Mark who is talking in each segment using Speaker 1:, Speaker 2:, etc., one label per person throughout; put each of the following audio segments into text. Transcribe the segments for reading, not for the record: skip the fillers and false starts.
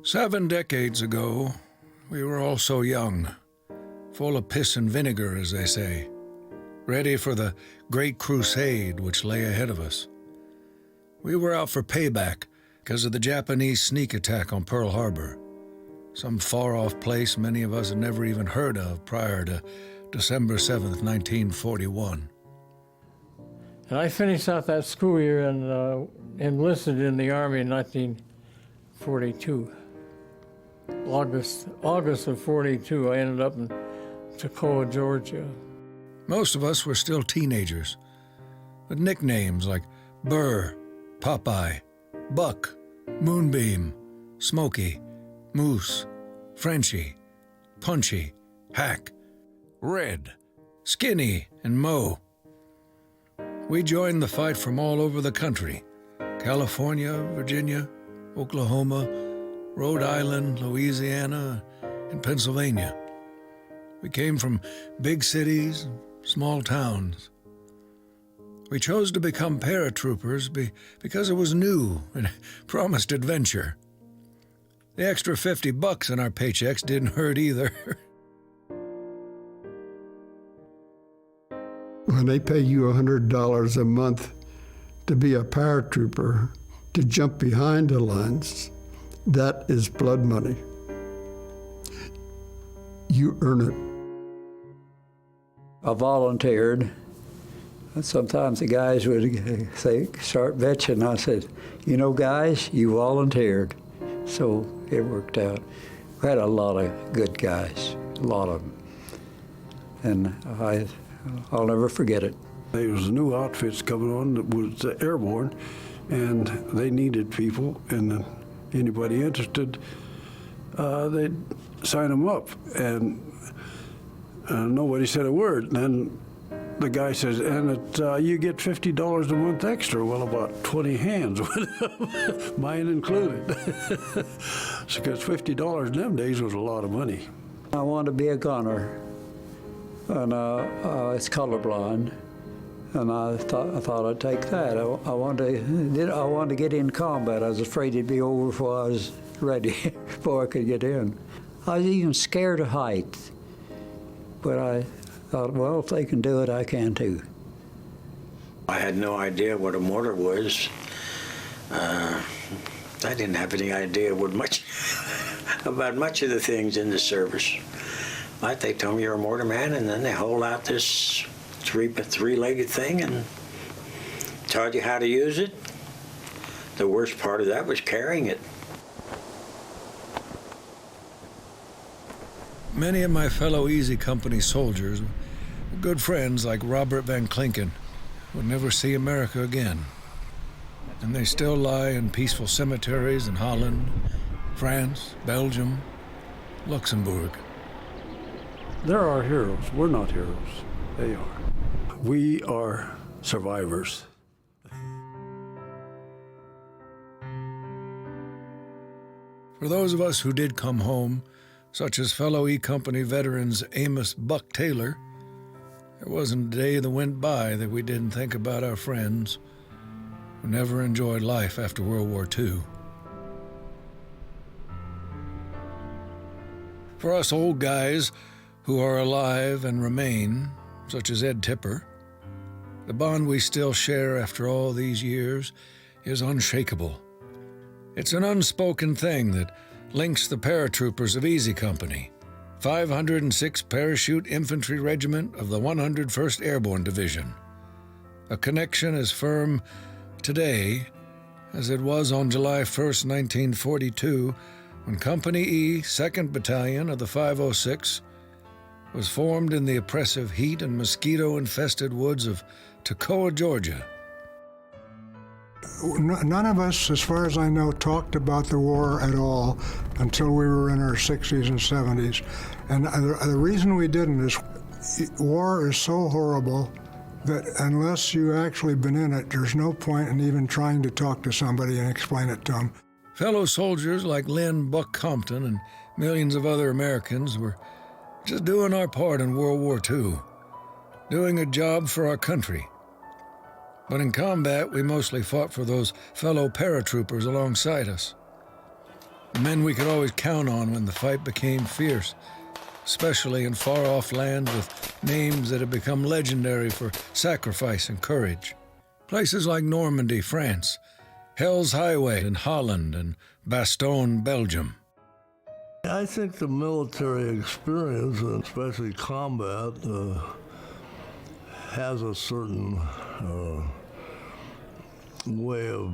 Speaker 1: 7 decades ago, we were all so young, full of piss and vinegar, as they say, ready for the great crusade which lay ahead of us. We were out for payback because of the Japanese sneak attack on Pearl Harbor, some far-off place many of us had never even heard of prior to December 7th, 1941.
Speaker 2: And I finished out that school year and enlisted in the Army in 1942. August of 42, I ended up in Toccoa, Georgia.
Speaker 1: Most of us were still teenagers, with nicknames like Burr, Popeye, Buck, Moonbeam, Smokey, Moose, Frenchie, Punchy, Hack, Red, Skinny, and Mo. We joined the fight from all over the country: California, Virginia, Oklahoma, Rhode Island, Louisiana, and Pennsylvania. We came from big cities and small towns. We chose to become paratroopers because it was new and promised adventure. The extra $50 in our paychecks didn't hurt either.
Speaker 3: When they pay you $100 a month to be a paratrooper, to jump behind the lines, that is blood money. You earn it.
Speaker 4: I volunteered. Sometimes the guys would say, start vetching. I said, you know, guys, you volunteered. So it worked out. We had a lot of good guys, a lot of them. And I'll never forget it.
Speaker 5: There was new outfits coming on that was airborne, and they needed people, and anybody interested, they'd sign them up. And nobody said a word. And then the guy says, and you get $50 a month extra. Well, about 20 hands went up, mine included. Because $50 in them days was a lot of money.
Speaker 4: I wanted to be a gunner, and it's colorblind, and I thought I'd take that. I wanted to get in combat. I was afraid it'd be over before I was ready, before I could get in. I was even scared of heights, but I thought, well, if they can do it, I can too.
Speaker 6: I had no idea what a mortar was. I didn't have any idea about much of the things in the service. Like they told me you're a mortar man, and then they hold out this three-legged thing and taught you how to use it. The worst part of that was carrying it.
Speaker 1: Many of my fellow Easy Company soldiers were good friends like Robert Van Klinken, who would never see America again. And they still lie in peaceful cemeteries in Holland, France, Belgium, Luxembourg.
Speaker 5: There are heroes. We're not heroes. They are. We are survivors.
Speaker 1: For those of us who did come home, such as fellow E Company veterans Amos Buck Taylor, there wasn't a day that went by that we didn't think about our friends who never enjoyed life after World War II. For us old guys who are alive and remain, such as Ed Tipper, the bond we still share after all these years is unshakable. It's an unspoken thing that links the paratroopers of Easy Company, 506th Parachute Infantry Regiment of the 101st Airborne Division. A connection as firm today as it was on July 1st, 1942, when Company E, 2nd Battalion of the 506th, was formed in the oppressive heat and mosquito-infested woods of Toccoa, Georgia.
Speaker 3: None of us, as far as I know, talked about the war at all until we were in our 60s and 70s. And the reason we didn't is war is so horrible that unless you've actually been in it, there's no point in even trying to talk to somebody and explain it to them.
Speaker 1: Fellow soldiers like Lynn Buck Compton and millions of other Americans were just doing our part in World War II, doing a job for our country. But in combat, we mostly fought for those fellow paratroopers alongside us. Men we could always count on when the fight became fierce, especially in far-off lands with names that had become legendary for sacrifice and courage. Places like Normandy, France, Hell's Highway in Holland, and Bastogne, Belgium.
Speaker 7: I think the military experience, and especially combat, has a certain way of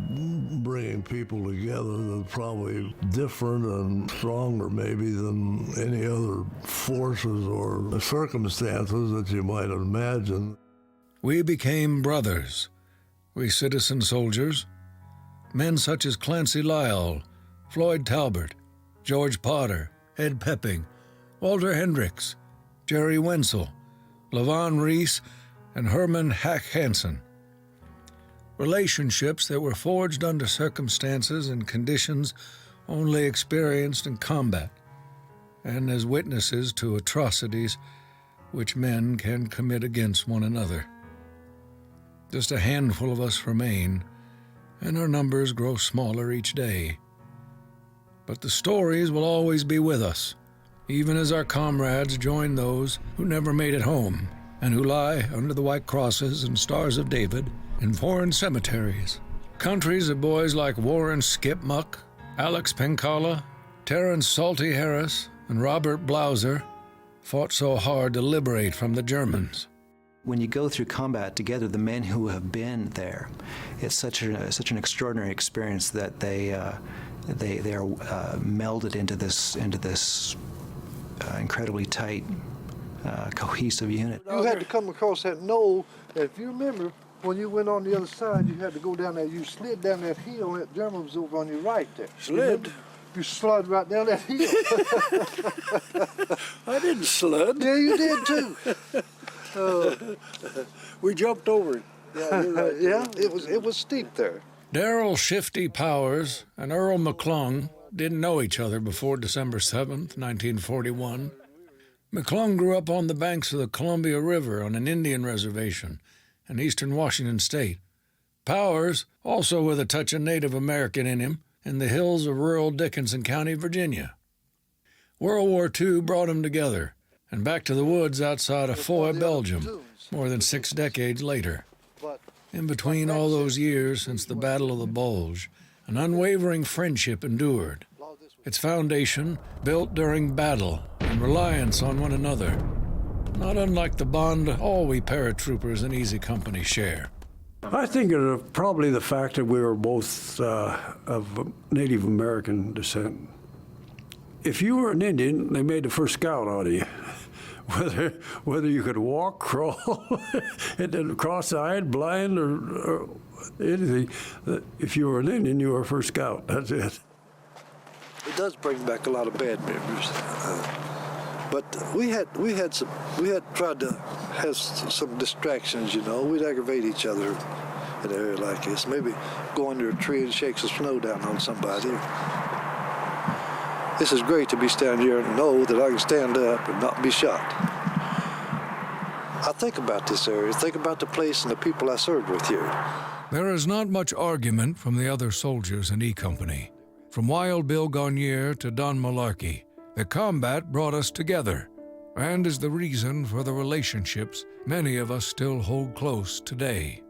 Speaker 7: bringing people together that's probably different and stronger maybe than any other forces or circumstances that you might imagine.
Speaker 1: We became brothers, we citizen soldiers. Men such as Clancy Lyall, Floyd Talbert, George Potter, Ed Pepping, Walter Hendricks, Jerry Wenzel, Levon Reese, and Herman Hack Hansen. Relationships that were forged under circumstances and conditions only experienced in combat, and as witnesses to atrocities which men can commit against one another. Just a handful of us remain, and our numbers grow smaller each day. But the stories will always be with us, even as our comrades join those who never made it home and who lie under the white crosses and stars of David in foreign cemeteries. Countries of boys like Warren Skip Muck, Alex Pencala, Terrence Salty Harris, and Robert Blauser fought so hard to liberate from the Germans.
Speaker 8: When you go through combat together, the men who have been there, it's such an extraordinary experience that they are melded into this incredibly tight, cohesive unit.
Speaker 9: You had to come across that knoll, and if you remember, when you went on the other side, you had to go down there. You slid down that hill, and that German was over on your right there.
Speaker 5: Slid?
Speaker 9: You slid right down that hill.
Speaker 5: I didn't sled.
Speaker 9: Yeah, you did too.
Speaker 5: We jumped over it. Yeah, you're right.
Speaker 9: Yeah, it was steep there.
Speaker 1: Darrell Shifty Powers and Earl McClung didn't know each other before December 7th, 1941. McClung grew up on the banks of the Columbia River on an Indian reservation in eastern Washington state. Powers, also with a touch of Native American in him, in the hills of rural Dickinson County, Virginia. World War II brought them together, and back to the woods outside of Foy, Belgium, more than 6 decades later. In between all those years since the Battle of the Bulge, an unwavering friendship endured, its foundation built during battle and reliance on one another, not unlike the bond all we paratroopers in Easy Company share.
Speaker 5: I think it's probably the fact that we were both of Native American descent. If you were an Indian, they made the first scout out of you. Whether you could walk, crawl, and then cross-eyed, blind, or anything, if you were an Indian, you were a first scout. That's it.
Speaker 9: It does bring back a lot of bad memories, but we had tried to have some distractions. You know, we'd aggravate each other in an area like this. Maybe go under a tree and shake some snow down on somebody. This is great to be standing here and know that I can stand up and not be shot. I think about this area, think about the place and the people I served with here.
Speaker 1: There is not much argument from the other soldiers in E Company. From Wild Bill Gaunier to Don Malarkey, the combat brought us together and is the reason for the relationships many of us still hold close today.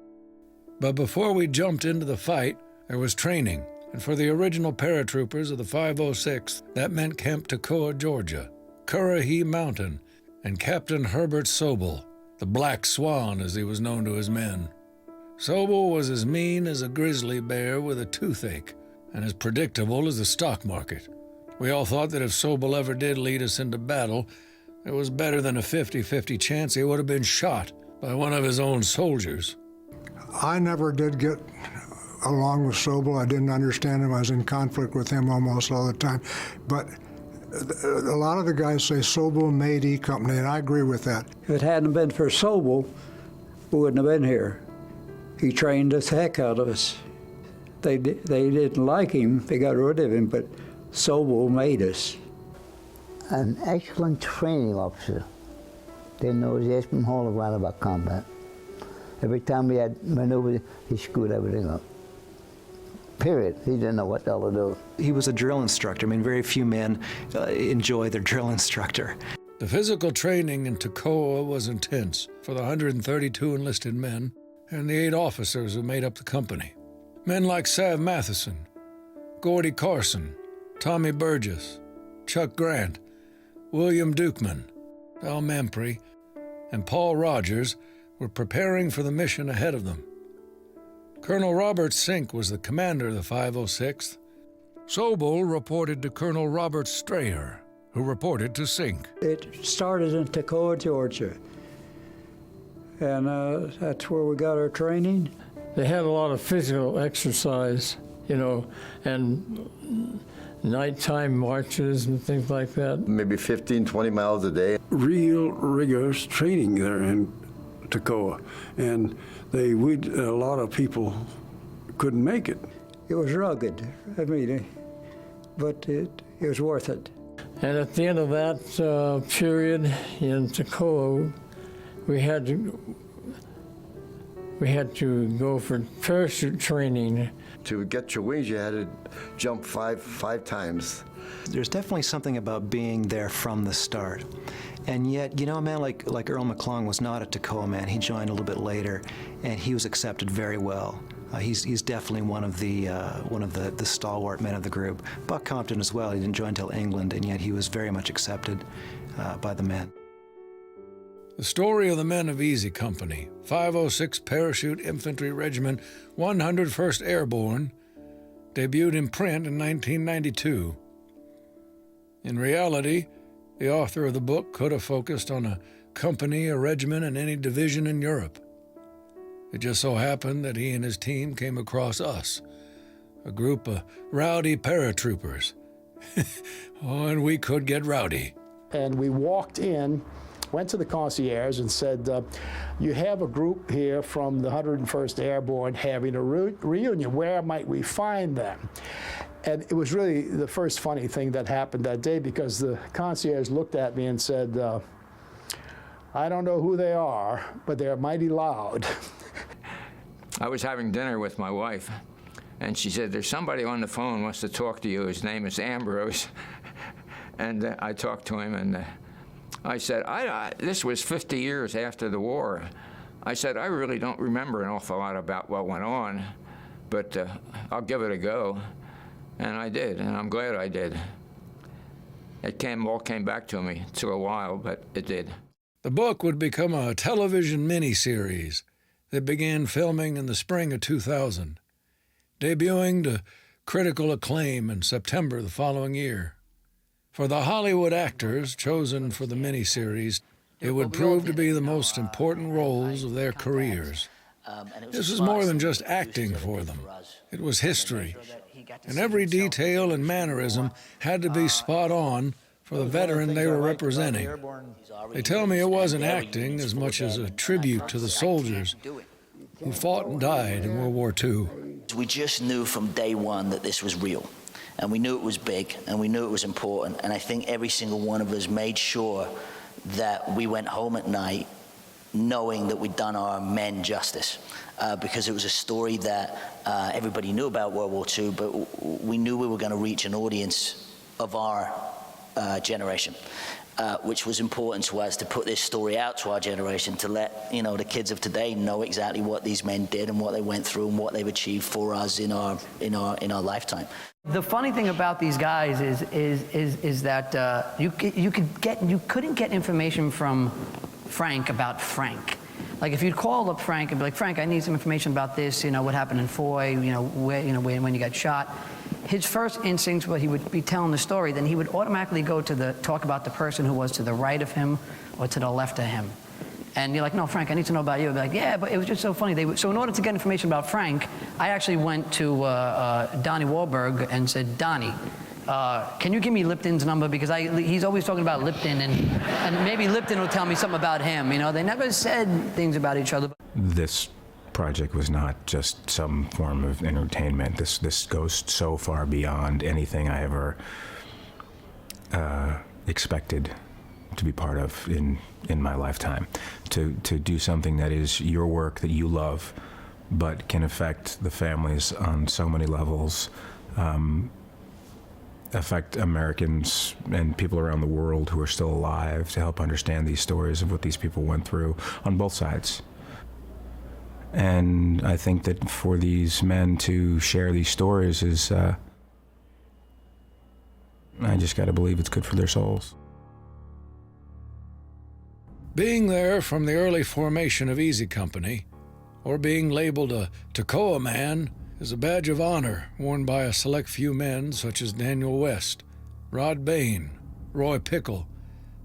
Speaker 1: But before we jumped into the fight, there was training. And for the original paratroopers of the 506th, that meant Camp Toccoa, Georgia, Currahee Mountain, and Captain Herbert Sobel, the Black Swan as he was known to his men. Sobel was as mean as a grizzly bear with a toothache, and as predictable as the stock market. We all thought that if Sobel ever did lead us into battle, it was better than a 50-50 chance he would have been shot by one of his own soldiers.
Speaker 3: I never did get along with Sobel. I didn't understand him. I was in conflict with him almost all the time. But a lot of the guys say Sobel made E Company, and I agree with that.
Speaker 4: If it hadn't been for Sobel, we wouldn't have been here. He trained the heck out of us. They didn't like him. They got rid of him, but Sobel made us.
Speaker 10: An excellent training officer. Didn't know his from a whole lot about combat. Every time we had maneuvers, he screwed everything up. period. He didn't know what the hell to do.
Speaker 8: He was a drill instructor. I mean, very few men enjoy their drill instructor.
Speaker 1: The physical training in Toccoa was intense for the 132 enlisted men and the 8 officers who made up the company. Men like Sav Matheson, Gordy Carson, Tommy Burgess, Chuck Grant, William Dukeman, Al Mampry, and Paul Rogers were preparing for the mission ahead of them. Colonel Robert Sink was the commander of the 506th. Sobel reported to Colonel Robert Strayer, who reported to Sink.
Speaker 4: It started in Toccoa, Georgia, and that's where we got our training.
Speaker 2: They had a lot of physical exercise, you know, and nighttime marches and things like that.
Speaker 11: Maybe 15, 20 miles a day.
Speaker 5: Real rigorous training there in Toccoa, and a lot of people couldn't make it.
Speaker 4: It was rugged, I mean, but it was worth it.
Speaker 2: And at the end of that period in Toccoa, we had to go for parachute training.
Speaker 11: To get your wings, you had to jump five times.
Speaker 8: There's definitely something about being there from the start. And yet, you know, a man like Earl McClung was not a Toccoa man. He joined a little bit later, and he was accepted very well. He's definitely one of the stalwart men of the group. Buck Compton as well. He didn't join until England, and yet he was very much accepted by the men.
Speaker 1: The story of the men of Easy Company, 506 Parachute Infantry Regiment, 101st Airborne, debuted in print in 1992. In reality, the author of the book could have focused on a company, a regiment, and any division in Europe. It just so happened that he and his team came across us, a group of rowdy paratroopers. Oh, and we could get rowdy.
Speaker 12: And we walked in, went to the concierge and said, you have a group here from the 101st Airborne having a reunion. Where might we find them? And it was really the first funny thing that happened that day, because the concierge looked at me and said, I don't know who they are, but they're mighty loud.
Speaker 13: I was having dinner with my wife, and she said, there's somebody on the phone who wants to talk to you. His name is Ambrose. And I talked to him, and I said, this was 50 years after the war. I said, I really don't remember an awful lot about what went on, but I'll give it a go. And I did, and I'm glad I did. It all came back to me. It took a while, but it did.
Speaker 1: The book would become a television miniseries that began filming in the spring of 2000, debuting to critical acclaim in September the following year. For the Hollywood actors chosen for the miniseries, it would prove to be the most important roles of their careers. This was more than just acting for them. It was history, and every detail and mannerism had to be spot on for the veteran they were representing. They tell me it wasn't acting as much as a tribute to the soldiers who fought and died in World War II.
Speaker 14: We just knew from day one that this was real, and we knew it was big, and we knew it was important, and I think every single one of us made sure that we went home at night knowing that we'd done our men justice, because it was a story that everybody knew about World War II, but we knew we were going to reach an audience of our generation, which was important to us to put this story out to our generation, to let the kids of today know exactly what these men did and what they went through and what they've achieved for us in our lifetime.
Speaker 15: The funny thing about these guys is that you couldn't get information from Frank about Frank. Like if you'd call up Frank and be like, Frank, I need some information about this, what happened in Foy, when you got shot. His first instinct was he would be telling the story, then he would automatically go to talk about the person who was to the right of him or to the left of him. And you're like, no, Frank, I need to know about you. I'd be like, yeah, but it was just so funny. So in order to get information about Frank, I actually went to Donnie Wahlberg and said, Donnie, can you give me Lipton's number? Because he's always talking about Lipton, and maybe Lipton will tell me something about him. They never said things about each other.
Speaker 16: This project was not just some form of entertainment. This goes so far beyond anything I ever expected to be part of in my lifetime. To do something that is your work that you love, but can affect the families on so many levels, affect Americans and people around the world who are still alive, to help understand these stories of what these people went through on both sides. And I think that for these men to share these stories is, I just got to believe it's good for their souls.
Speaker 1: Being there from the early formation of Easy Company, or being labeled a Toccoa man, is a badge of honor worn by a select few men such as Daniel West, Rod Bain, Roy Pickle,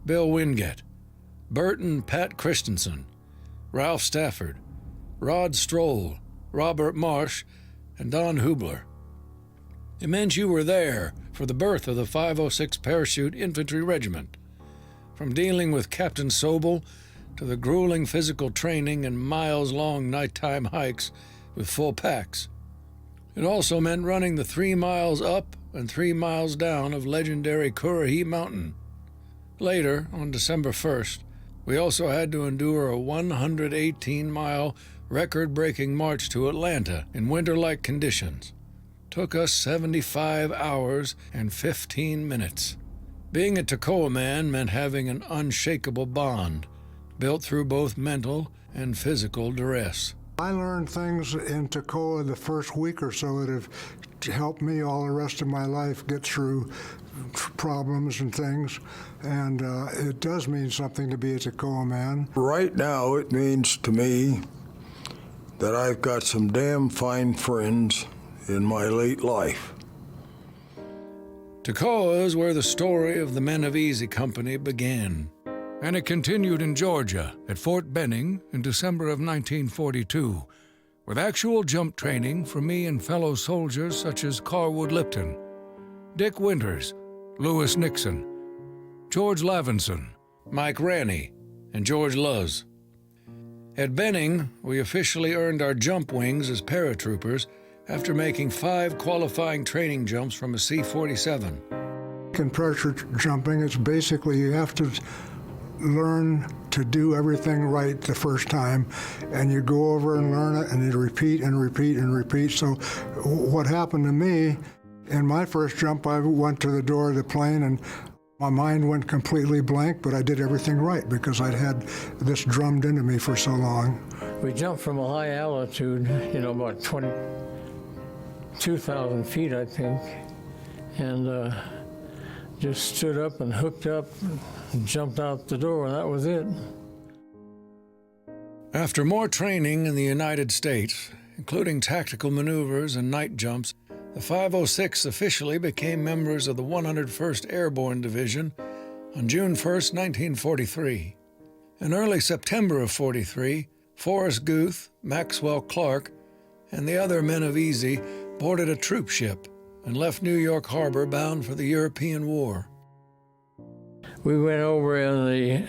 Speaker 1: Bill Wingate, Bert and Pat Christensen, Ralph Stafford, Rod Stroll, Robert Marsh, and Don Hubler. It meant you were there for the birth of the 506 Parachute Infantry Regiment, from dealing with Captain Sobel to the grueling physical training and miles-long nighttime hikes with full packs. It also meant running the 3 miles up and 3 miles down of legendary Currahee Mountain. Later, on December 1st, we also had to endure a 118-mile record-breaking march to Atlanta in winter-like conditions. Took us 75 hours and 15 minutes. Being a Toccoa man meant having an unshakable bond, built through both mental and physical duress.
Speaker 3: I learned things in Toccoa the first week or so that have helped me all the rest of my life get through problems and things, and it does mean something to be a Toccoa man.
Speaker 5: Right now, it means to me that I've got some damn fine friends in my late life.
Speaker 1: Toccoa is where the story of the men of Easy Company began, and it continued in Georgia at Fort Benning in December of 1942, with actual jump training for me and fellow soldiers such as Carwood Lipton, Dick Winters, Lewis Nixon, George Lavinson, Mike Ranney, and George Luz. At Benning, we officially earned our jump wings as paratroopers after making 5 qualifying training jumps from a C-47.
Speaker 3: In parachute jumping, it's basically you have to learn to do everything right the first time, and you go over and learn it, and you repeat and repeat and repeat. So what happened to me, in my first jump, I went to the door of the plane, and my mind went completely blank, but I did everything right because I'd had this drummed into me for so long.
Speaker 2: We jumped from a high altitude, about 22,000 feet, I think, and just stood up and hooked up and jumped out the door, and that was it.
Speaker 1: After more training in the United States, including tactical maneuvers and night jumps, the 506 officially became members of the 101st Airborne Division on June 1, 1943. In early September of 43, Forrest Guth, Maxwell Clark, and the other men of Easy boarded a troop ship and left New York Harbor bound for the European War.
Speaker 2: We went over in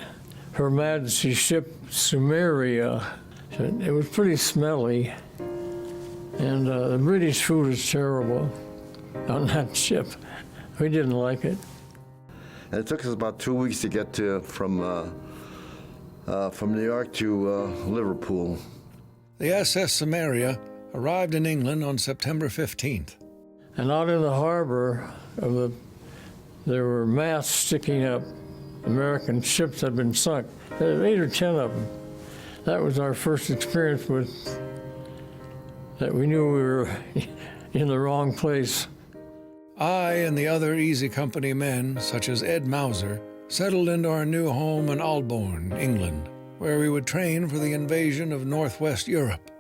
Speaker 2: Her Majesty's ship Sumeria. It was pretty smelly, and the British food is terrible on that ship. We didn't like it.
Speaker 11: And it took us about 2 weeks to get from New York to Liverpool.
Speaker 1: The SS Samaria arrived in England on September 15th.
Speaker 2: And out in the harbor, there were masts sticking up. American ships had been sunk. There were 8 or 10 of them. That was our first experience with that we knew we were in the wrong place.
Speaker 1: I and the other Easy Company men, such as Ed Mauser, settled into our new home in Aldbourne, England, where we would train for the invasion of Northwest Europe.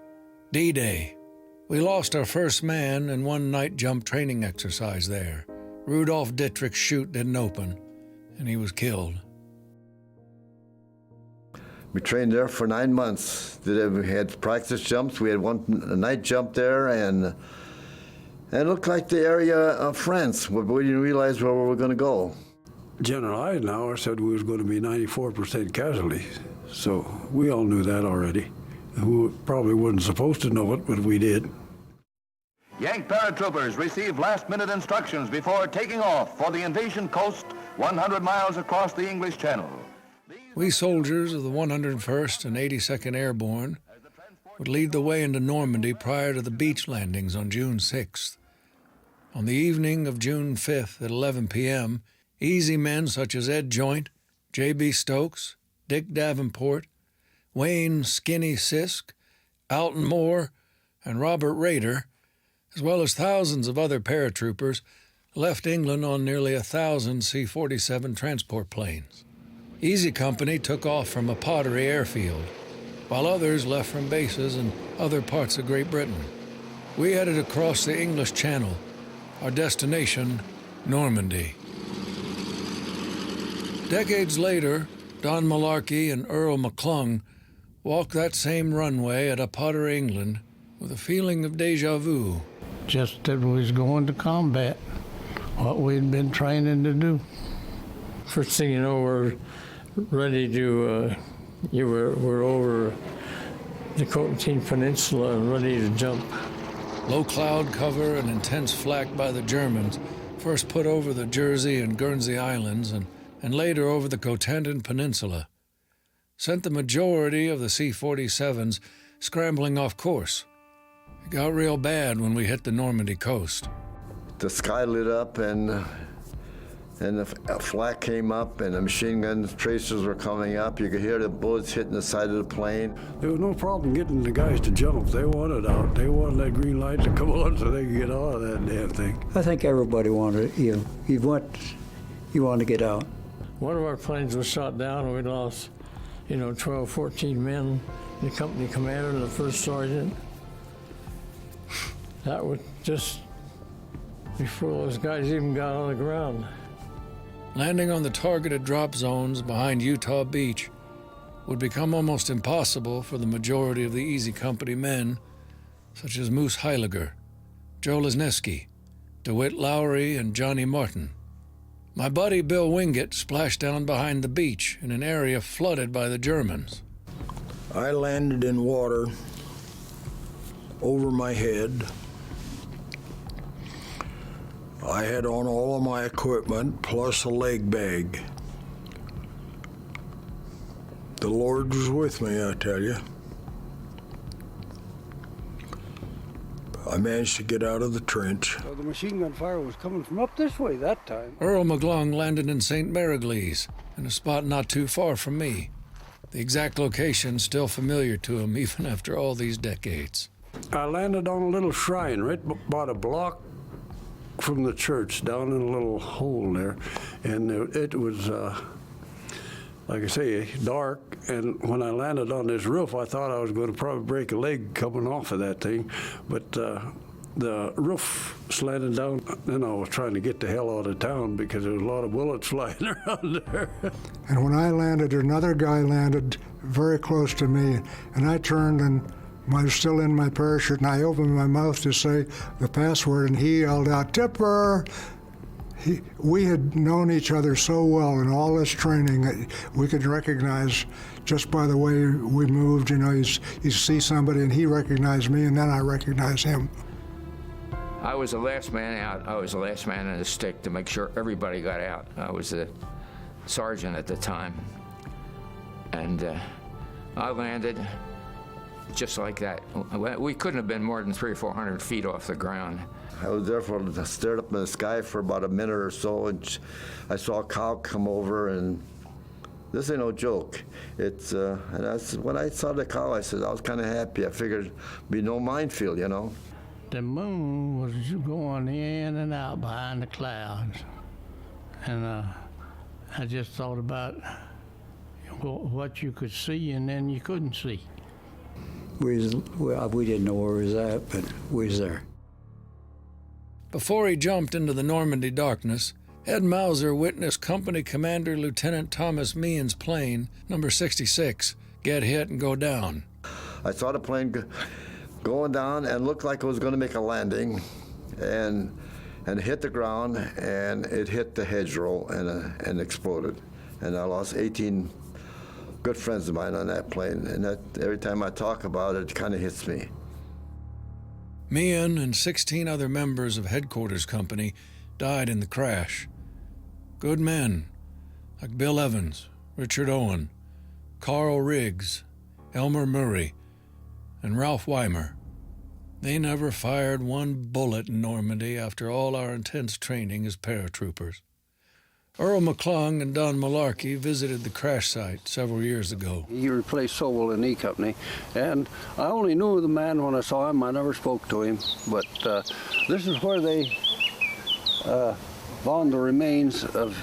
Speaker 1: D-Day. We lost our first man in one night jump training exercise there. Rudolf Dittrich's chute didn't open, and he was killed.
Speaker 11: We trained there for 9 months. We had practice jumps. We had a night jump there, and it looked like the area of France, but we didn't realize where we were going to go.
Speaker 5: General Eisenhower said we was going to be 94% casualties, so we all knew that already. We probably wasn't supposed to know it, but we did.
Speaker 17: Yank paratroopers receive last-minute instructions before taking off for the invasion coast 100 miles across the English Channel.
Speaker 1: We soldiers of the 101st and 82nd Airborne would lead the way into Normandy prior to the beach landings on June 6th. On the evening of June 5th at 11 p.m., easy men such as Ed Joint, J.B. Stokes, Dick Davenport, Wayne Skinny Sisk, Alton Moore, and Robert Rader, as well as thousands of other paratroopers, left England on nearly 1,000 C-47 transport planes. Easy Company took off from a Pottery airfield, while others left from bases in other parts of Great Britain. We headed across the English Channel, our destination, Normandy. Decades later, Don Malarkey and Earl McClung walked that same runway at a Pottery, England, with a feeling of déjà vu.
Speaker 2: Just that we was going to combat, what we'd been training to do. First thing you know, we're ready to, we're over the Cotentin Peninsula and ready to jump.
Speaker 1: Low cloud cover and intense flak by the Germans first put over the Jersey and Guernsey Islands and later over the Cotentin Peninsula, sent the majority of the C-47s scrambling off course. It got real bad when we hit the Normandy coast.
Speaker 11: The sky lit up and the flak came up and the machine gun tracers were coming up. You could hear the bullets hitting the side of the plane.
Speaker 5: There was no problem getting the guys to jump. They wanted out. They wanted that green light to come on so they could get out of that damn thing.
Speaker 4: I think everybody wanted, you wanted to get out.
Speaker 2: One of our planes was shot down and we lost, 12, 14 men, the company commander and the first sergeant. That was just before those guys even got on the ground.
Speaker 1: Landing on the targeted drop zones behind Utah Beach would become almost impossible for the majority of the Easy Company men, such as Moose Heiliger, Joe Lesniewski, DeWitt Lowry, and Johnny Martin. My buddy Bill Wingate splashed down behind the beach in an area flooded by the Germans.
Speaker 18: I landed in water over my head. I had on all of my equipment plus a leg bag. The Lord was with me, I tell you. I managed to get out of the trench.
Speaker 5: So the machine gun fire was coming from up this way that time.
Speaker 1: Earl McClung landed in St. Marigles, in a spot not too far from me. The exact location still familiar to him even after all these decades.
Speaker 5: I landed on a little shrine right about a block from the church, down in a little hole there, and it was, like I say, dark, and when I landed on this roof, I thought I was going to probably break a leg coming off of that thing, but the roof slanted down. Then I was trying to get the hell out of town because there was a lot of bullets flying around there.
Speaker 3: And when I landed, another guy landed very close to me, and I turned and I was still in my parachute, and I opened my mouth to say the password, and he yelled out, "Tipper!" We had known each other so well in all this training that we could recognize just by the way we moved. You see somebody, and he recognized me, and then I recognized him.
Speaker 13: I was the last man out. I was the last man in the stick to make sure everybody got out. I was the sergeant at the time. And I landed just like that. We couldn't have been more than 300 or 400 feet off the ground.
Speaker 11: I was there stared up in the sky for about a minute or so, and I saw a cow come over, and this ain't no joke. It's when I saw the cow, I said I was kind of happy. I figured it'd be no minefield,
Speaker 2: The moon was going in and out behind the clouds, and I just thought about what you could see and then you couldn't see.
Speaker 4: We didn't know where we was at, but we was there.
Speaker 1: Before he jumped into the Normandy darkness, Ed Mauser witnessed Company Commander Lieutenant Thomas Meehan's plane, number 66, get hit and go down.
Speaker 11: I saw the plane going down and looked like it was going to make a landing, and hit the ground, and it hit the hedgerow and exploded. And I lost 18 good friends of mine on that plane, and that every time I talk about it, it kind of hits me.
Speaker 1: Meehan and 16 other members of Headquarters Company died in the crash. Good men like Bill Evans, Richard Owen, Carl Riggs, Elmer Murray, and Ralph Weimer. They never fired one bullet in Normandy after all our intense training as paratroopers. Earl McClung and Don Malarkey visited the crash site several years ago.
Speaker 5: He replaced Sobel in E Company, and I only knew the man when I saw him. I never spoke to him, but this is where they found the remains of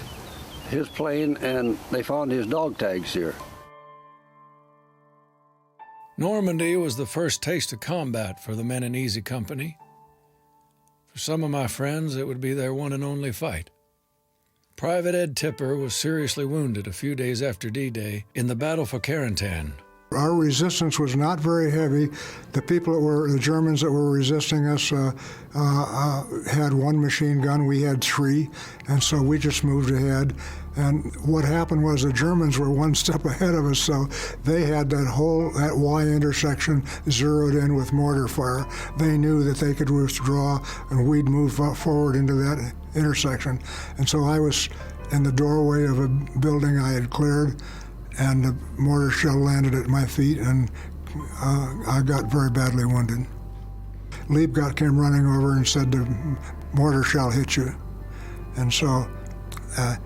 Speaker 5: his plane, and they found his dog tags here.
Speaker 1: Normandy was the first taste of combat for the men in Easy Company. For some of my friends, it would be their one and only fight. Private Ed Tipper was seriously wounded a few days after D-Day in the battle for Carentan.
Speaker 3: Our resistance was not very heavy. The Germans that were resisting us had one machine gun, we had three, and so we just moved ahead. And what happened was the Germans were one step ahead of us, so they had that Y intersection zeroed in with mortar fire. They knew that they could withdraw, and we'd move forward into that intersection. And so I was in the doorway of a building I had cleared, and the mortar shell landed at my feet, and I got very badly wounded. Liebgott came running over and said, the mortar shell hit you. And so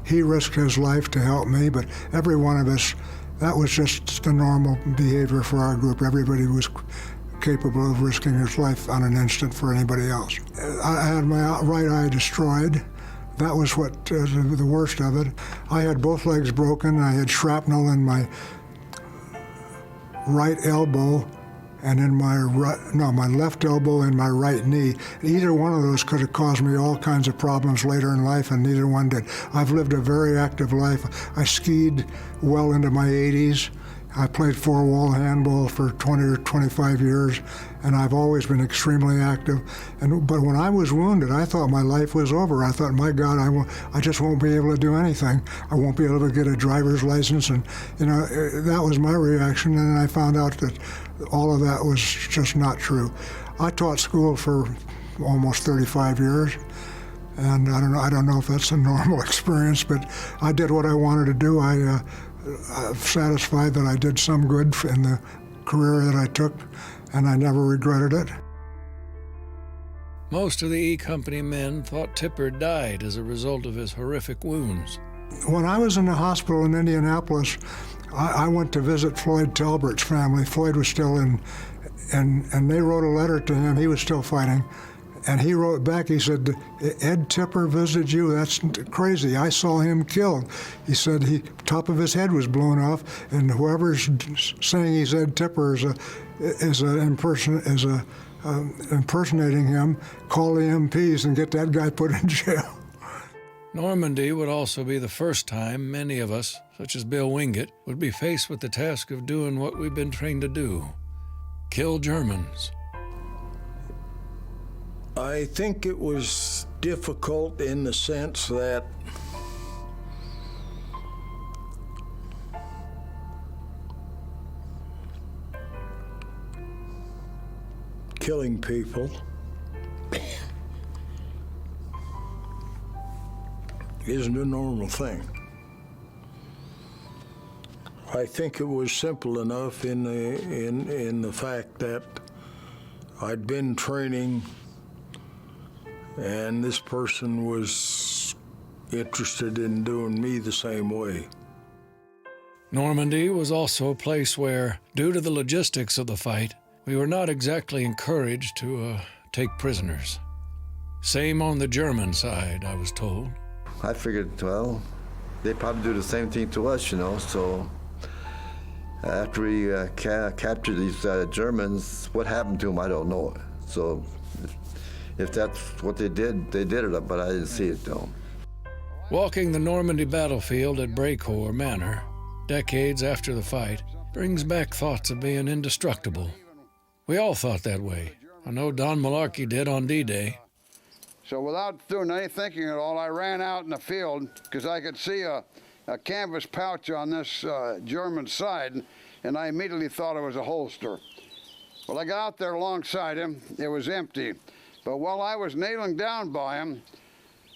Speaker 3: he risked his life to help me, but every one of us, that was just the normal behavior for our group. Everybody was capable of risking his life on an instant for anybody else. I had my right eye destroyed. That was what the worst of it. I had both legs broken. I had shrapnel in my right elbow and in my left elbow and my right knee. Either one of those could have caused me all kinds of problems later in life, and neither one did. I've lived a very active life. I skied well into my 80s. I played four-wall handball for 20 or 25 years, and I've always been extremely active. But when I was wounded, I thought my life was over. I thought, my God, I just won't be able to do anything. I won't be able to get a driver's license, and that was my reaction. And I found out that all of that was just not true. I taught school for almost 35 years. And I don't know if that's a normal experience, but I did what I wanted to do. I'm satisfied that I did some good in the career that I took, and I never regretted it.
Speaker 1: Most of the E Company men thought Tipper died as a result of his horrific wounds.
Speaker 3: When I was in the hospital in Indianapolis, I went to visit Floyd Talbert's family. Floyd was still in, and they wrote a letter to him. He was still fighting. And he wrote back, he said, Ed Tipper visited you? That's crazy. I saw him killed. He said top of his head was blown off, and whoever's saying he's Ed Tipper is impersonating him, call the MPs and get that guy put in jail.
Speaker 1: Normandy would also be the first time many of us, such as Bill Wingate, would be faced with the task of doing what we've been trained to do: kill Germans.
Speaker 18: I think it was difficult in the sense that killing people isn't a normal thing. I think it was simple enough in the fact that I'd been training, and this person was interested in doing me the same way.
Speaker 1: Normandy was also a place where, due to the logistics of the fight, we were not exactly encouraged to take prisoners. Same on the German side, I was told.
Speaker 11: I figured, well, they probably do the same thing to us, so after we captured these Germans, what happened to them, I don't know. So if that's what they did it, but I didn't see it, though.
Speaker 1: Walking the Normandy battlefield at Brecourt Manor, decades after the fight, brings back thoughts of being indestructible. We all thought that way. I know Don Malarkey did on D-Day.
Speaker 19: So without doing any thinking at all, I ran out in the field because I could see a canvas pouch on this German side, and I immediately thought it was a holster. Well, I got out there alongside him. It was empty. But while I was kneeling down by him,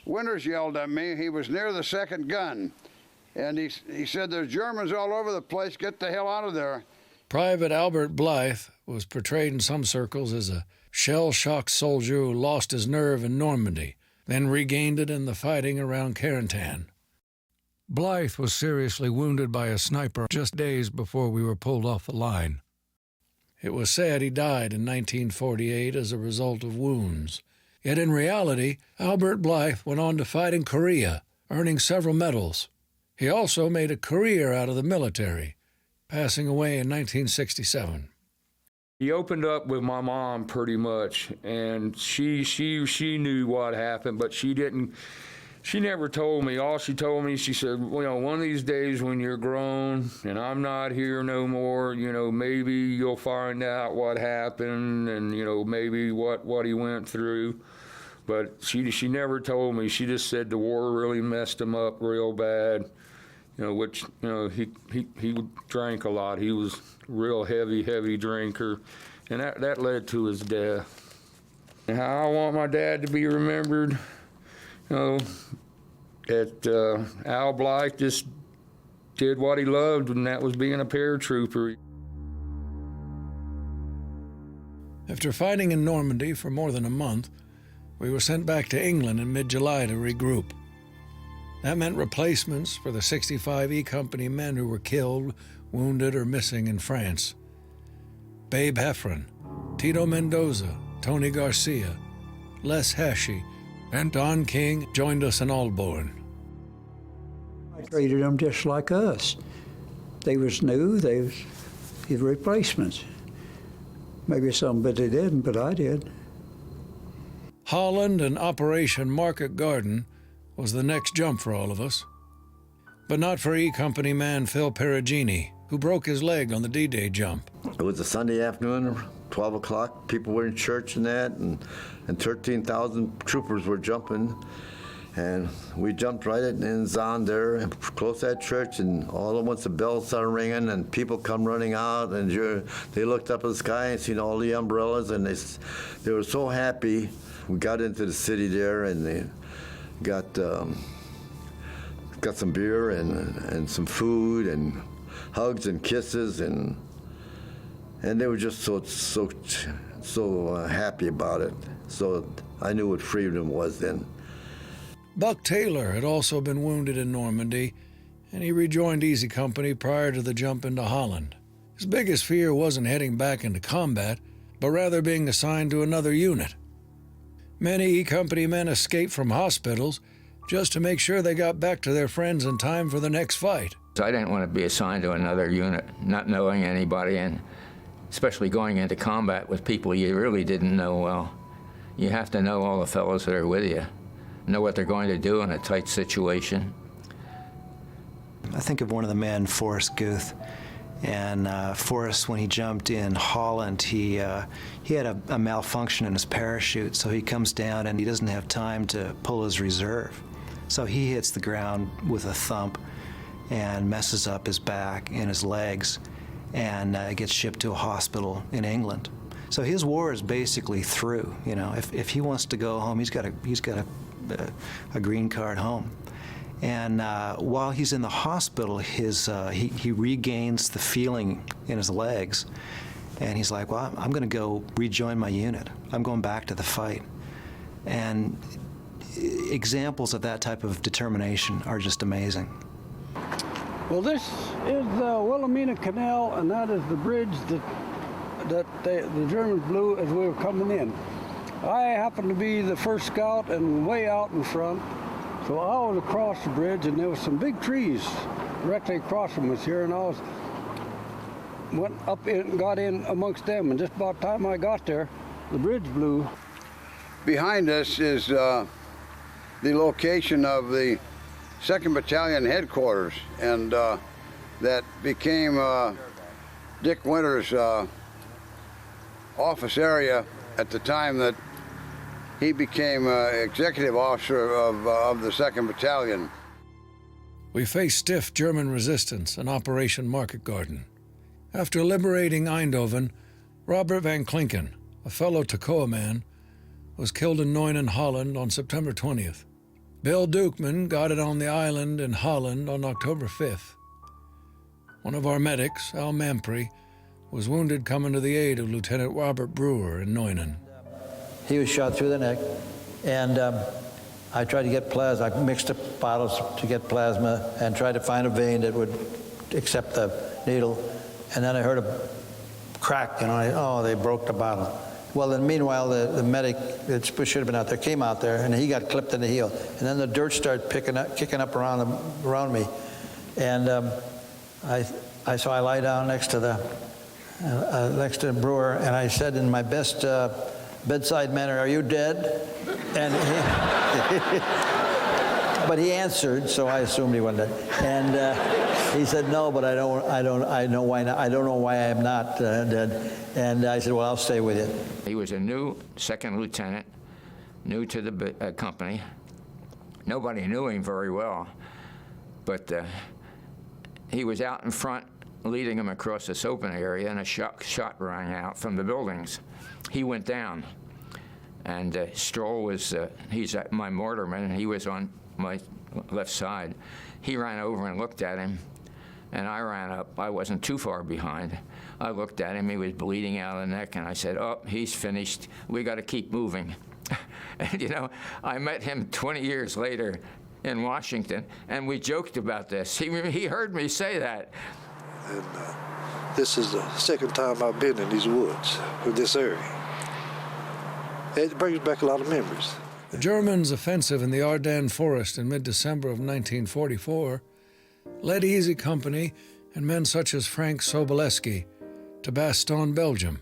Speaker 19: Winters yelled at me. He was near the second gun. And he said, "There's Germans all over the place. Get the hell out of there."
Speaker 1: Private Albert Blythe was portrayed in some circles as a shell-shocked soldier who lost his nerve in Normandy, then regained it in the fighting around Carentan. Blythe was seriously wounded by a sniper just days before we were pulled off the line. It was said he died in 1948 as a result of wounds. Yet in reality, Albert Blythe went on to fight in Korea, earning several medals. He also made a career out of the military, passing away in 1967.
Speaker 20: He opened up with my mom pretty much, and she knew what happened, but she never told me. All she told me, she said, well, you know, one of these days when you're grown and I'm not here no more, you know, maybe you'll find out what happened and, you know, maybe what he went through. But she never told me. She just said the war really messed him up real bad. You know, which, you know, he drank a lot. He was a real heavy drinker, and that led to his death. And how I want my dad to be remembered, you know, that Al Blythe just did what he loved, and that was being a paratrooper.
Speaker 1: After fighting in Normandy for more than a month, we were sent back to England in mid-July to regroup. That meant replacements for the 65 E Company men who were killed, wounded, or missing in France. Babe Heffron, Tito Mendoza, Tony Garcia, Les Hashey, and Don King joined us in Aldbourne.
Speaker 4: I treated them just like us. They was new, they was his replacements. Maybe some, but they didn't, but I did.
Speaker 1: Holland and Operation Market Garden was the next jump for all of us. But not for E Company man Phil Perugini, who broke his leg on the D-Day jump.
Speaker 11: It was a Sunday afternoon, 12 o'clock. People were in church and that, and 13,000 troopers were jumping. And we jumped right in Zahn there, close to that church, and all at once the bells started ringing, and people come running out, and they looked up at the sky and seen all the umbrellas, and they were so happy. We got into the city there, and they got some beer and some food and hugs and kisses, and they were just so happy about it. So I knew what freedom was then.
Speaker 1: Buck Taylor had also been wounded in Normandy, and he rejoined Easy Company prior to the jump into Holland. His biggest fear wasn't heading back into combat, but rather being assigned to another unit. Many E Company men escaped from hospitals just to make sure they got back to their friends in time for the next fight.
Speaker 13: I didn't want to be assigned to another unit, not knowing anybody, and especially going into combat with people you really didn't know well. You have to know all the fellows that are with you, know what they're going to do in a tight situation.
Speaker 8: I think of one of the men, Forrest Guth. And Forrest, when he jumped in Holland, he had a malfunction in his parachute, so he comes down and he doesn't have time to pull his reserve. So he hits the ground with a thump and messes up his back and his legs, and gets shipped to a hospital in England. So his war is basically through. You know, if he wants to go home, he's got a green card home. And while he's in the hospital, he regains the feeling in his legs, and he's like, well, I'm going to go rejoin my unit. I'm going back to the fight. And examples of that type of determination are just amazing.
Speaker 19: Well, this is the Wilhelmina Canal, and that is the bridge that the Germans blew as we were coming in. I happened to be the first scout and way out in front. So I was across the bridge, and there was some big trees directly across from us here, and I went up in and got in amongst them, and just about the time I got there, the bridge blew. Behind us is the location of the 2nd Battalion headquarters, and that became Dick Winter's office area at the time that he became executive officer of the 2nd Battalion.
Speaker 1: We faced stiff German resistance in Operation Market Garden. After liberating Eindhoven, Robert van Klinken, a fellow Toccoa man, was killed in Neunen, Holland on September 20th. Bill Dukeman got it on the island in Holland on October 5th. One of our medics, Al Mampry, was wounded coming to the aid of Lieutenant Robert Brewer in Neuenen.
Speaker 21: He was shot through the neck, and I tried to get plasma. I mixed up bottles to get plasma and tried to find a vein that would accept the needle. And then I heard a crack, they broke the bottle. Well, then meanwhile, the medic that should have been out there came out there, and he got clipped in the heel. And then the dirt started kicking up around me. And so I lie down next to Brewer, and I said in my best bedside manner, "Are you dead?" And but he answered, so I assumed he wasn't dead. And he said, "No, but I know why not. I don't know why I am not dead." And I said, "Well, I'll stay with you."
Speaker 13: He was a new second lieutenant, new to the company. Nobody knew him very well, but he was out in front leading them across this open area, and a shot rang out from the buildings. He went down, and Stroll was, he's my mortarman, and he was on my left side. He ran over and looked at him, and I ran up. I wasn't too far behind. I looked at him, he was bleeding out of the neck, and I said, "Oh, he's finished. We got to keep moving." And I met him 20 years later in Washington, and we joked about this. He heard me say that.
Speaker 9: And this is the second time I've been in these woods, in this area. It brings back a lot of memories.
Speaker 1: The Germans' offensive in the Ardennes forest in mid-December of 1944 led Easy Company and men such as Frank Sobolewski to Bastogne, Belgium,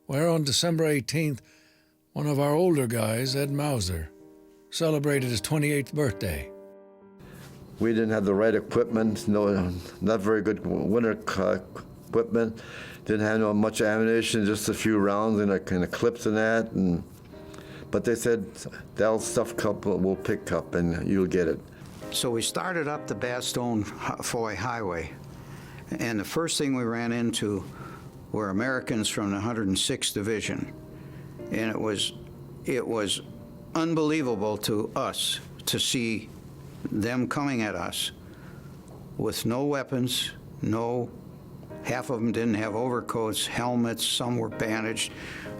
Speaker 1: where on December 18th, one of our older guys, Ed Mauser, celebrated his 28th birthday.
Speaker 11: We didn't have the right equipment, not very good winter equipment. Didn't have much ammunition, just a few rounds and a clips and that. But they said, "That stuff will pick up and you'll get it."
Speaker 22: So we started up the Bastogne-Foy Highway, and the first thing we ran into were Americans from the 106th Division, and it was unbelievable to us to see them coming at us with no weapons, half of them didn't have overcoats, helmets, some were bandaged.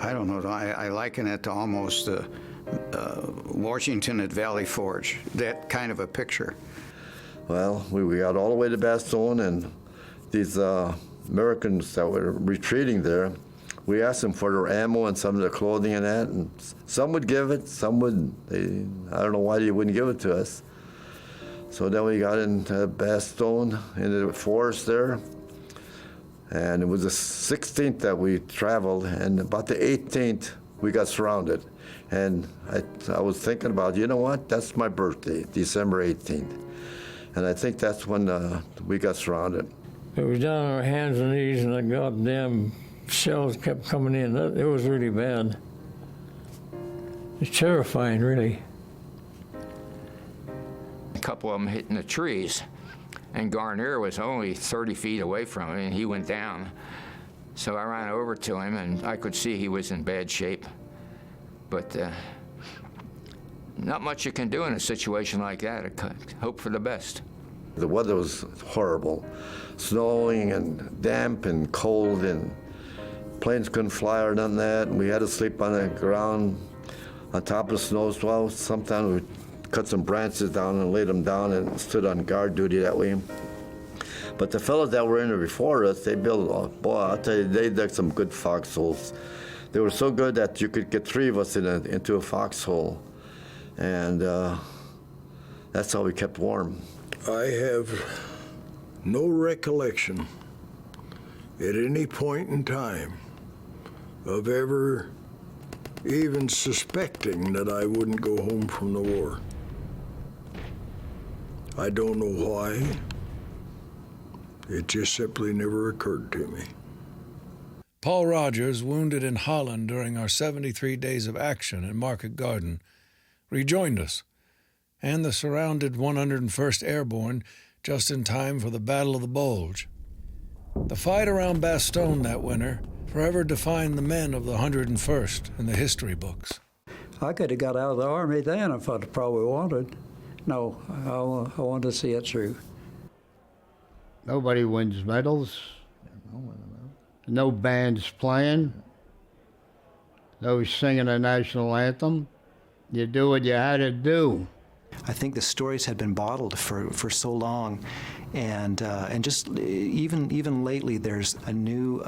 Speaker 22: I don't know, I liken it to almost Washington at Valley Forge, that kind of a picture.
Speaker 11: Well, we got all the way to Bastogne, and these Americans that were retreating there, we asked them for their ammo and some of their clothing and that, and some would give it, some wouldn't. I don't know why they wouldn't give it to us. So then we got into Bastogne, into the forest there, and it was the 16th that we traveled, and about the 18th, we got surrounded. And I was thinking about, you know what, that's my birthday, December 18th. And I think that's when we got surrounded.
Speaker 2: It was down on our hands and knees, and the goddamn shells kept coming in. It was really bad. It's terrifying, really.
Speaker 13: A couple of them hitting the trees, and Garnier was only 30 feet away from him, and he went down. So I ran over to him, and I could see he was in bad shape. But not much you can do in a situation like that. Hope for the best.
Speaker 11: The weather was horrible, snowing and damp and cold, and planes couldn't fly or none of that. And we had to sleep on the ground on top of the snow as well. Sometimes we cut some branches down and laid them down and stood on guard duty that way. But the fellows that were in there before us, they built, boy, I'll tell you, they dug some good foxholes. They were so good that you could get three of us into a foxhole. And that's how we kept warm.
Speaker 18: I have no recollection at any point in time of ever even suspecting that I wouldn't go home from the war. I don't know why. It just simply never occurred to me.
Speaker 1: Paul Rogers, wounded in Holland during our 73 days of action in Market Garden, rejoined us, and the surrounded 101st Airborne just in time for the Battle of the Bulge. The fight around Bastogne that winter forever defined the men of the 101st in the history books.
Speaker 4: I could have got out of the Army then if I'd probably wanted. No, I wanted to see it through.
Speaker 10: Nobody wins medals.
Speaker 6: no bands playing, no singing a national anthem. You do what you had to do.
Speaker 8: I think the stories had been bottled for so long, and just even lately, there's a new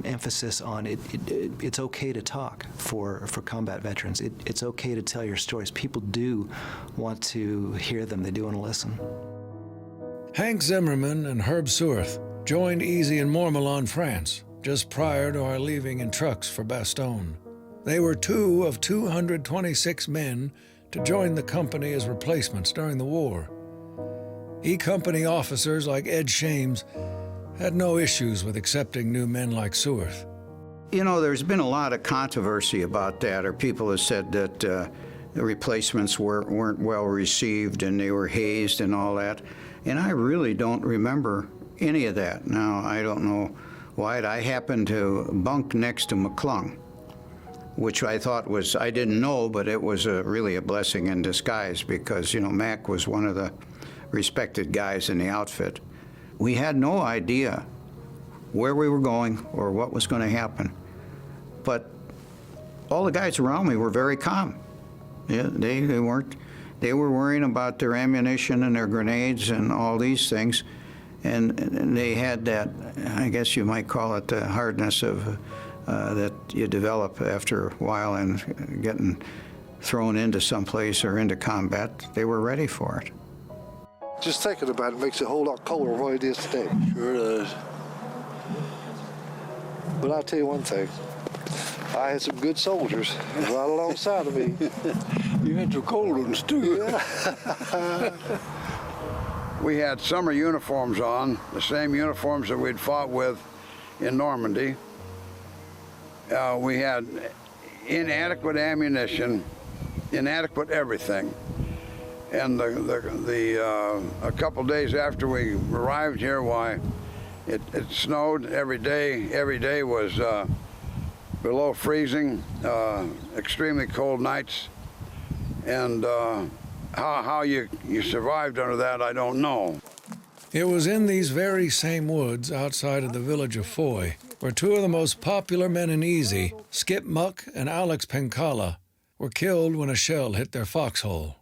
Speaker 8: emphasis on it's okay to talk for combat veterans. It's okay to tell your stories. People do want to hear them. They do want to listen.
Speaker 1: Hank Zimmerman and Herb Surth joined Easy in Mormelon, France, just prior to our leaving in trucks for Bastogne. They were 2 of 226 men to join the company as replacements during the war. E-Company officers like Ed Shames had no issues with accepting new men like Surth.
Speaker 22: You know, there's been a lot of controversy about that, or people have said that the replacements weren't well received and they were hazed and all that. And I really don't remember any of that. Now, I don't know why. I happened to bunk next to McClung, which I thought was, I didn't know, but it was really a blessing in disguise because, you know, Mac was one of the respected guys in the outfit. We had no idea where we were going or what was going to happen. But all the guys around me were very calm. Yeah, they were worrying about their ammunition and their grenades and all these things. And they had that, I guess you might call it the hardness of that you develop after a while and getting thrown into someplace or into combat. They were ready for it.
Speaker 9: Just thinking about it makes it a whole lot colder than what it is today. Sure does. But I'll tell you one thing. I had some good soldiers right alongside of me.
Speaker 19: You had some cold ones, too.
Speaker 9: Yeah.
Speaker 19: We had summer uniforms on, the same uniforms that we'd fought with in Normandy. We had inadequate ammunition, inadequate everything. And a couple days after we arrived here, why, it snowed every day. Every day was below freezing, extremely cold nights. And how you survived under that, I don't know.
Speaker 1: It was in these very same woods outside of the village of Foy where 2 of the most popular men in Easy, Skip Muck and Alex Pencala, were killed when a shell hit their foxhole.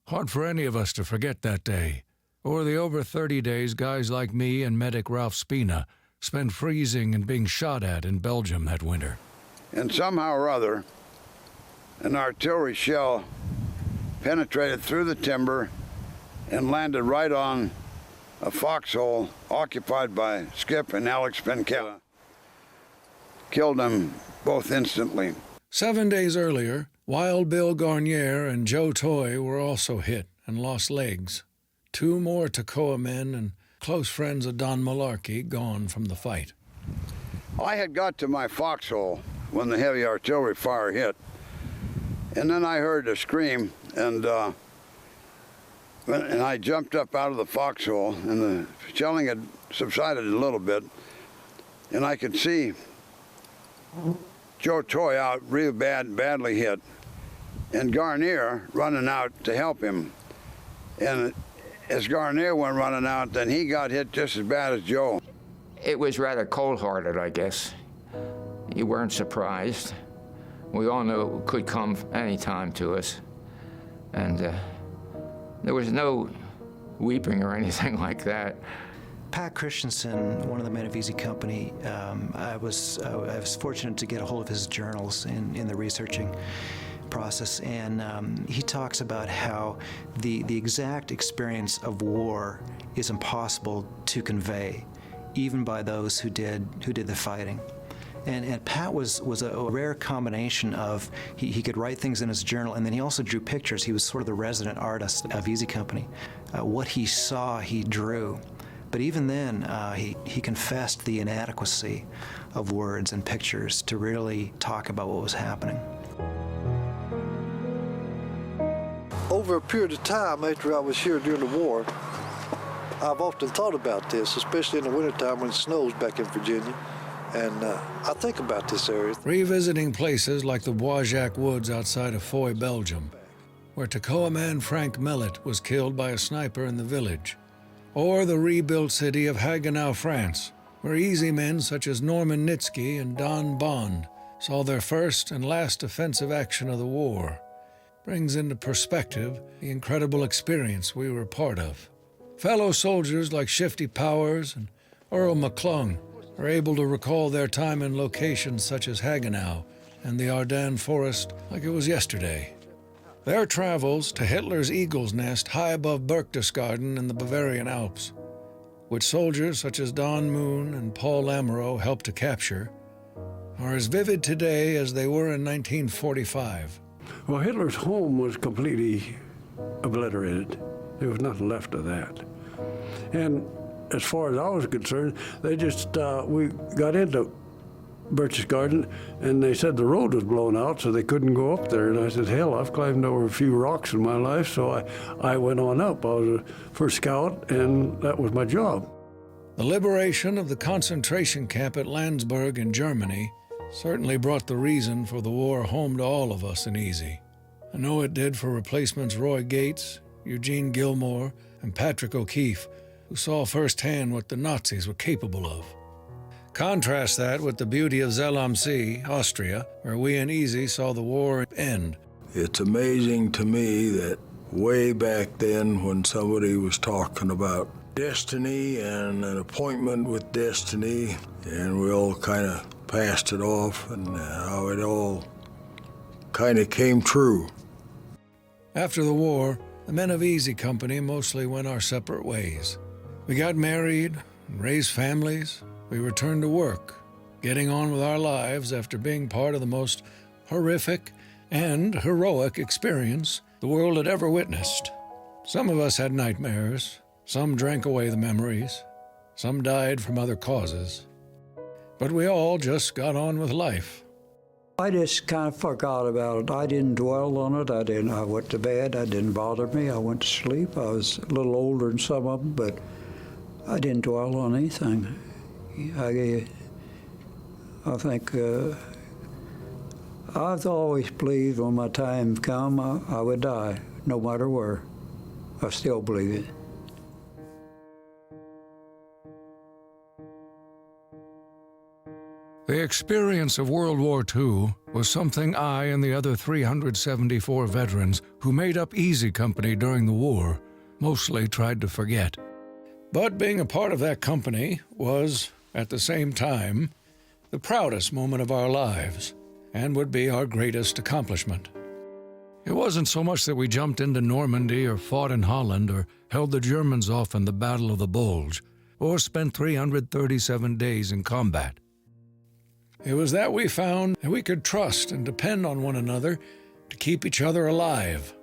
Speaker 1: Hard for any of us to forget that day, or the over 30 days guys like me and medic Ralph Spina spent freezing and being shot at in Belgium that winter.
Speaker 19: And somehow or other, an artillery shell penetrated through the timber and landed right on a foxhole occupied by Skip and Alex Pencala. Killed them both instantly. 7
Speaker 1: days earlier, Wild Bill Garnier and Joe Toy were also hit and lost legs. 2 more Toccoa men and close friends of Don Malarkey gone from the fight.
Speaker 19: I had got to my foxhole when the heavy artillery fire hit. And then I heard a scream, and I jumped up out of the foxhole, and the shelling had subsided a little bit, and I could see Joe Toy out real badly hit, and Garnier running out to help him. And as Garnier went running out, then he got hit just as bad as Joe.
Speaker 13: It was rather cold-hearted, I guess. You weren't surprised. We all knew it could come any time to us. And there was no weeping or anything like that.
Speaker 8: Pat Christensen, one of the men of Easy Company, I was fortunate to get a hold of his journals in the researching process, and he talks about how the exact experience of war is impossible to convey, even by those who did the fighting. And Pat was a rare combination of, he could write things in his journal, and then he also drew pictures. He was sort of the resident artist of Easy Company. What he saw, he drew. But even then, he confessed the inadequacy of words and pictures to really talk about what was happening.
Speaker 9: Over a period of time after I was here during the war, I've often thought about this, especially in the wintertime when it snows back in Virginia. And I think about this area.
Speaker 1: Revisiting places like the Boisjacques Woods outside of Foy, Belgium, where Toccoa man Frank Mellet was killed by a sniper in the village. Or the rebuilt city of Haguenau, France, where easy men such as Norman Nitsky and Don Bond saw their first and last offensive action of the war, brings into perspective the incredible experience we were part of. Fellow soldiers like Shifty Powers and Earl McClung are able to recall their time in locations such as Hagenau and the Ardennes Forest like it was yesterday. Their travels to Hitler's Eagle's Nest high above Berchtesgaden in the Bavarian Alps, which soldiers such as Don Moon and Paul Lamoureux helped to capture, are as vivid today as they were in 1945.
Speaker 5: Well, Hitler's home was completely obliterated. There was nothing left of that. And as far as I was concerned, they just, we got into Berchtesgaden, and they said the road was blown out, so they couldn't go up there. And I said, hell, I've climbed over a few rocks in my life, so I went on up. I was a first scout, and that was my job.
Speaker 1: The liberation of the concentration camp at Landsberg in Germany certainly brought the reason for the war home to all of us in Easy. I know it did for replacements Roy Gates, Eugene Gilmore, and Patrick O'Keefe, who saw firsthand what the Nazis were capable of. Contrast that with the beauty of Zell am See, Austria, where we in Easy saw the war end.
Speaker 18: It's amazing to me that way back then when somebody was talking about destiny and an appointment with destiny, and we all kind of passed it off, and how it all kind of came true.
Speaker 1: After the war, the men of Easy Company mostly went our separate ways. We got married and raised families. We returned to work, getting on with our lives after being part of the most horrific and heroic experience the world had ever witnessed. Some of us had nightmares, some drank away the memories, some died from other causes. But we all just got on with life.
Speaker 4: I just kind of forgot about it. I didn't dwell on it. I went to bed. It didn't bother me. I went to sleep. I was a little older than some of them, but I didn't dwell on anything. I think I've always believed when my time come, I would die, no matter where. I still believe it.
Speaker 1: The experience of World War II was something I and the other 374 veterans who made up Easy Company during the war mostly tried to forget. But being a part of that company was, at the same time, the proudest moment of our lives and would be our greatest accomplishment. It wasn't so much that we jumped into Normandy or fought in Holland or held the Germans off in the Battle of the Bulge or spent 337 days in combat. It was that we found that we could trust and depend on one another to keep each other alive.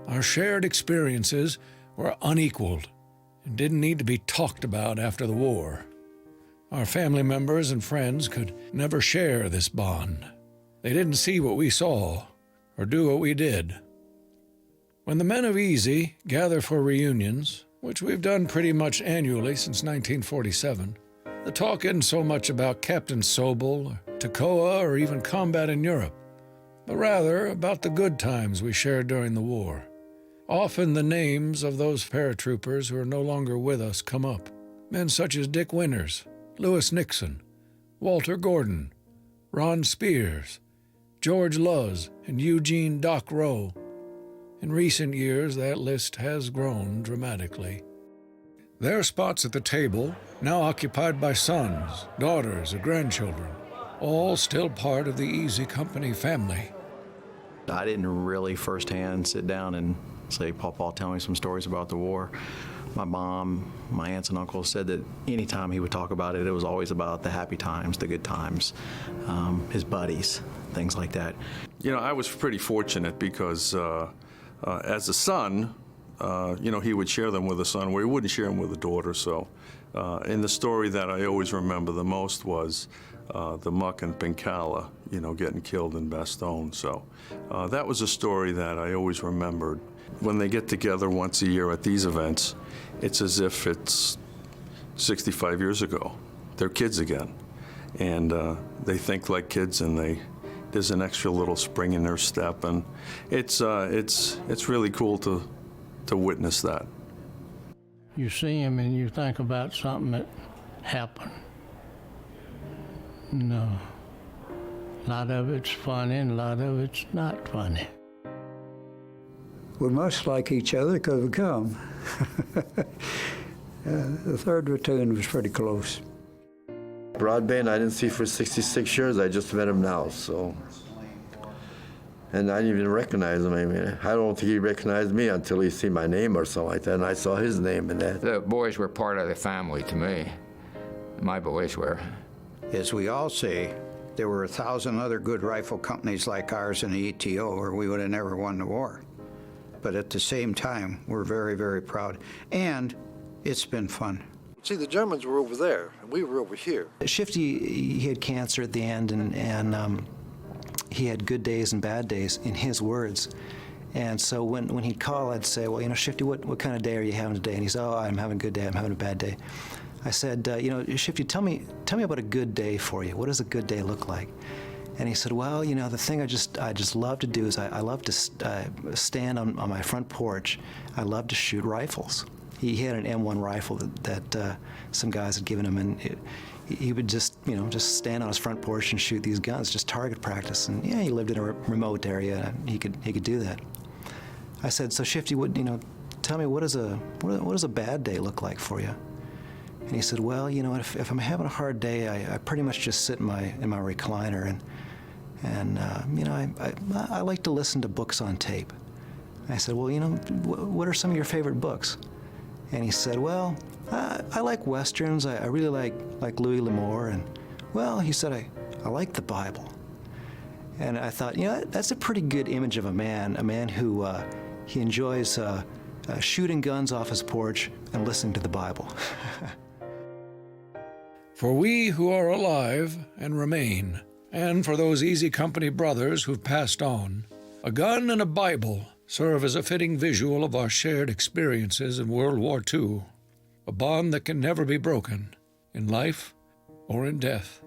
Speaker 1: Our shared experiences were unequaled and didn't need to be talked about after the war. Our family members and friends could never share this bond. They didn't see what we saw or do what we did. When the men of Easy gather for reunions, which we've done pretty much annually since 1947, the talk isn't so much about Captain Sobel, or Toccoa, or even combat in Europe, but rather about the good times we shared during the war. Often the names of those paratroopers who are no longer with us come up. Men such as Dick Winters, Lewis Nixon, Walter Gordon, Ron Spears, George Luz, and Eugene Doc Rowe. In recent years, that list has grown dramatically. Their spots at the table, now occupied by sons, daughters, or grandchildren, all still part of the Easy Company family.
Speaker 7: I didn't really firsthand sit down and say, Papa, tell me some stories about the war. My mom, my aunts and uncles said that anytime he would talk about it, it was always about the happy times, the good times, his buddies, things like that.
Speaker 12: You know, I was pretty fortunate because as a son, he would share them with a son where he wouldn't share them with a daughter. So, and the story that I always remember the most was the Muck and Pincala, getting killed in Bastogne. So that was a story that I always remembered. When they get together once a year at these events, it's as if it's 65 years ago. They're kids again, and they think like kids, and there's an extra little spring in their step, and it's really cool to witness that.
Speaker 2: You see him and you think about something that happened
Speaker 6: No. A lot of it's funny and a lot of it's not funny.
Speaker 4: We must like each other because we come. The third platoon was pretty close.
Speaker 11: Broadband I didn't see for 66 years. I just met him now, so. And I didn't even recognize him. I mean, I don't think he recognized me until he see my name or something like that, and I saw his name in that.
Speaker 13: The boys were part of the family to me. My boys were.
Speaker 22: As we all say, there were 1,000 other good rifle companies like ours in the ETO, or we would have never won the war. But at the same time, we're very, very proud. And it's been fun.
Speaker 9: See, the Germans were over there, and we were over here.
Speaker 8: Shifty, he had cancer at the end, and he had good days and bad days, in his words. And so when he'd call, I'd say, well, you know, Shifty, what kind of day are you having today? And he'd say, oh, I'm having a good day, I'm having a bad day. I said, you know, Shifty, tell me about a good day for you. What does a good day look like? And he said, well, you know, the thing I just love to do is I love to stand on my front porch. I love to shoot rifles. He had an M1 rifle that some guys had given him, and he would just, you know, just stand on his front porch and shoot these guns, just target practice. And yeah, he lived in a remote area. He could do that. I said, so Shifty, you know, tell me what does a bad day look like for you? And he said, well, you know, if I'm having a hard day, I pretty much just sit in my recliner and you know, I like to listen to books on tape. I said, well, you know, what are some of your favorite books? And he said, well, I like Westerns. I really like Louis L'Amour. And, well, he said, I like the Bible. And I thought, you know, that's a pretty good image of a man who he enjoys shooting guns off his porch and listening to the Bible.
Speaker 1: For we who are alive and remain, and for those Easy Company brothers who've passed on, a gun and a Bible serve as a fitting visual of our shared experiences in World War II, a bond that can never be broken, in life or in death.